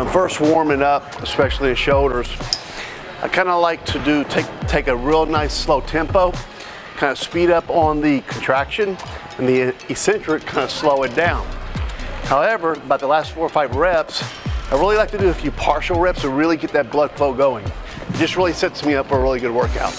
I'm first warming up, especially in shoulders, I kind of like to take a real nice slow tempo, kind of speed up on the contraction, and the eccentric kind of slow it down. However, about the last 4 or 5 reps, I really like to do a few partial reps to really get that blood flow going. It just really sets me up for a really good workout.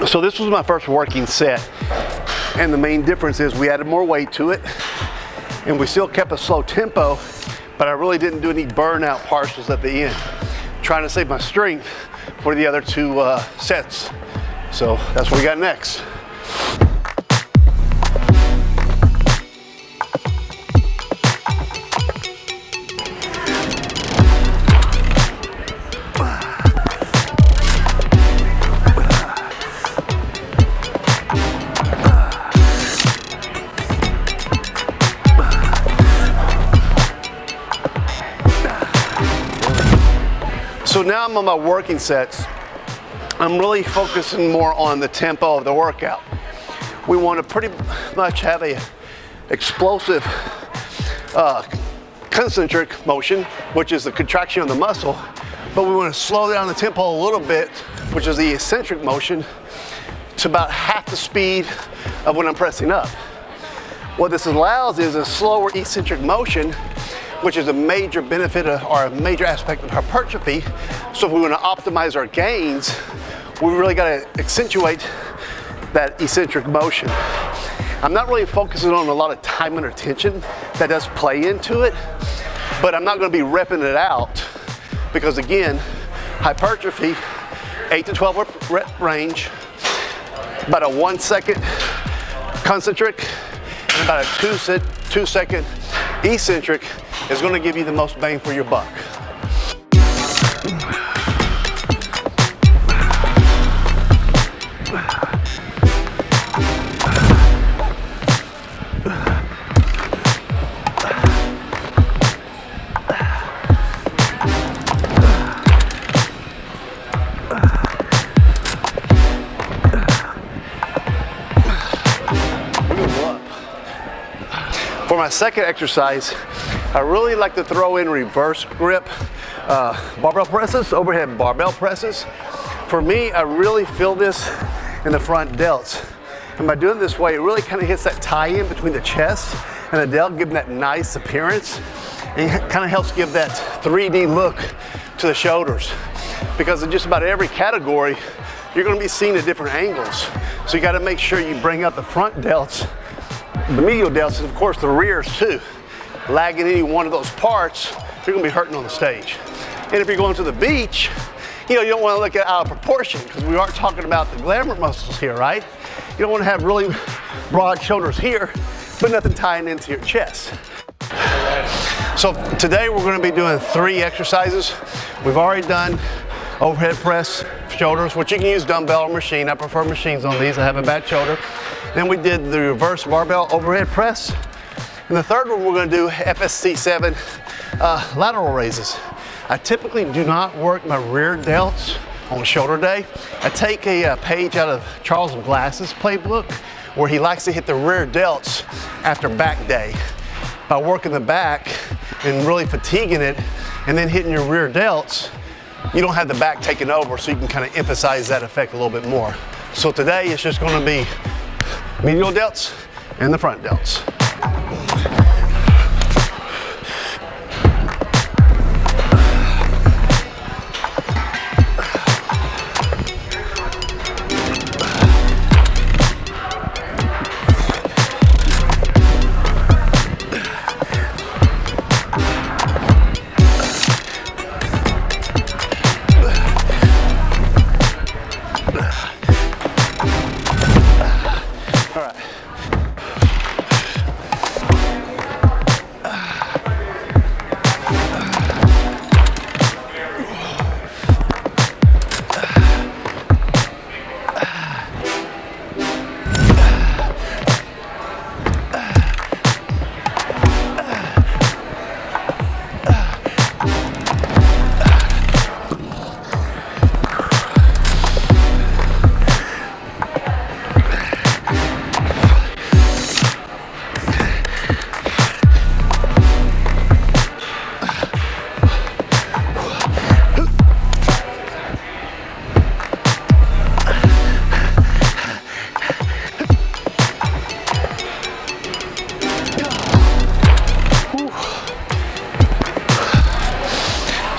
So this was my first working set, and the main difference is we added more weight to it, and we still kept a slow tempo, but I really didn't do any burnout partials at the end, trying to save my strength for the other 2 sets. So that's what we got next. So now I'm on my working sets. I'm really focusing more on the tempo of the workout. We want to pretty much have a explosive concentric motion, which is the contraction of the muscle, but we want to slow down the tempo a little bit, which is the eccentric motion, to about half the speed of when I'm pressing up. What this allows is a slower eccentric motion, which is a major benefit or a major aspect of hypertrophy. So if we want to optimize our gains, we really got to accentuate that eccentric motion. I'm not really focusing on a lot of time under tension. That does play into it, but I'm not going to be repping it out because, again, hypertrophy, 8 to 12 rep range, about a 1 second concentric, and about a 2 second eccentric is going to give you the most bang for your buck. For my second exercise, I really like to throw in reverse grip barbell presses, overhead barbell presses. For me, I really feel this in the front delts. And by doing this way, it really kind of hits that tie-in between the chest and the delt, giving that nice appearance. And it kind of helps give that 3D look to the shoulders. Because in just about every category, you're going to be seen at different angles. So you got to make sure you bring out the front delts, the medial delts, and of course the rears too. Lagging any one of those parts, you're gonna be hurting on the stage. And if you're going to the beach, you don't want to look at out of proportion because we aren't talking about the glamour muscles here, right? You don't want to have really broad shoulders here, but nothing tying into your chest. So today we're going to be doing 3 exercises. We've already done overhead press shoulders, which you can use dumbbell or machine. I prefer machines on these. I have a bad shoulder. Then we did the reverse barbell overhead press. And the third one we're going to do FSC 7 lateral raises. I typically do not work my rear delts on shoulder day. I take a page out of Charles Glass's playbook where he likes to hit the rear delts after back day. By working the back and really fatiguing it and then hitting your rear delts, you don't have the back taking over, so you can kind of emphasize that effect a little bit more. So today it's just going to be medial delts and the front delts.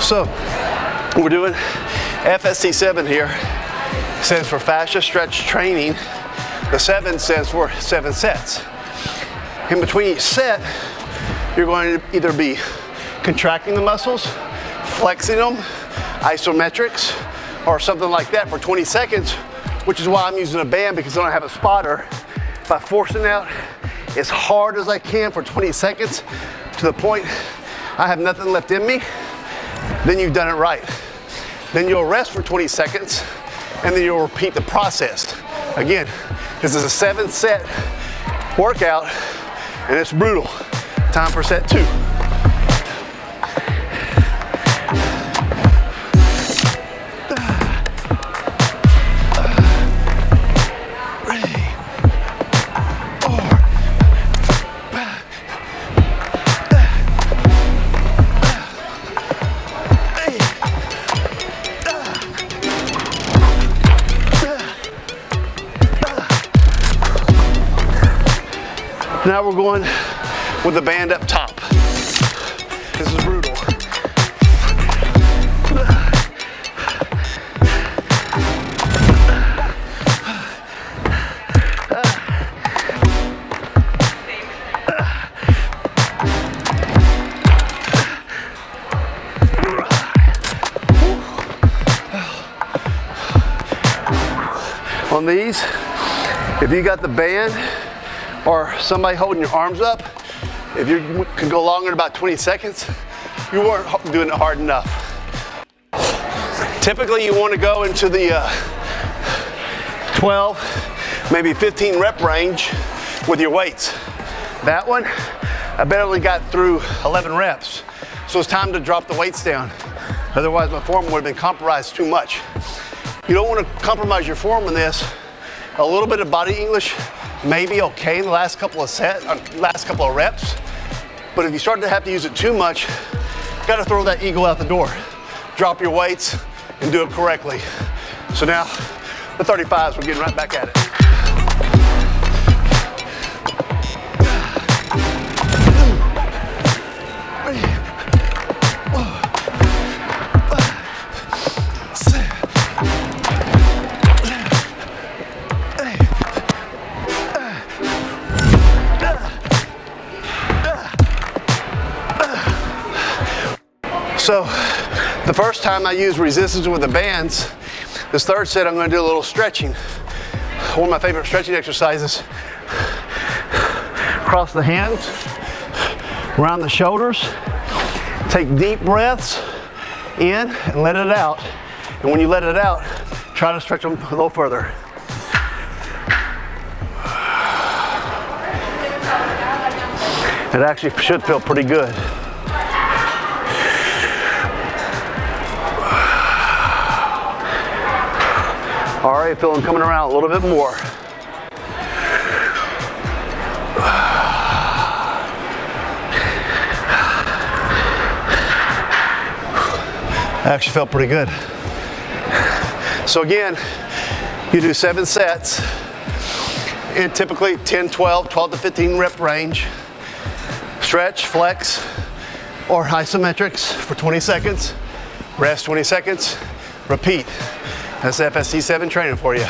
So we're doing FST7 here. Stands for fascia stretch training. The 7 stands for 7 sets. In between each set, you're going to either be contracting the muscles, flexing them, isometrics, or something like that for 20 seconds, which is why I'm using a band, because I don't have a spotter. If I force it out as hard as I can for 20 seconds to the point I have nothing left in me, then you've done it right. Then you'll rest for 20 seconds and then you'll repeat the process. Again, this is a 7-set workout and it's brutal. Time for set 2. Now we're going with the band up top. This is brutal. On these, if you got the band, or somebody holding your arms up, if you can go longer than about 20 seconds, you weren't doing it hard enough. Typically you want to go into the 12, maybe 15 rep range with your weights. That one, I barely got through 11 reps. So it's time to drop the weights down. Otherwise my form would have been compromised too much. You don't want to compromise your form in this. A little bit of body English may be okay in the last couple of reps, but if you start to have to use it too much, you gotta throw that ego out the door. Drop your weights and do it correctly. So now, the 35s, we're getting right back at it. So the first time I used resistance with the bands, this third set I'm going to do a little stretching. One of my favorite stretching exercises. Cross the hands, around the shoulders, take deep breaths in and let it out. And when you let it out, try to stretch them a little further. It actually should feel pretty good. All right, feeling coming around a little bit more. Actually felt pretty good. So again, you do 7 sets in typically 10, 12 to 15 rep range. Stretch, flex, or isometrics for 20 seconds. Rest 20 seconds, repeat. That's FST7 training for you.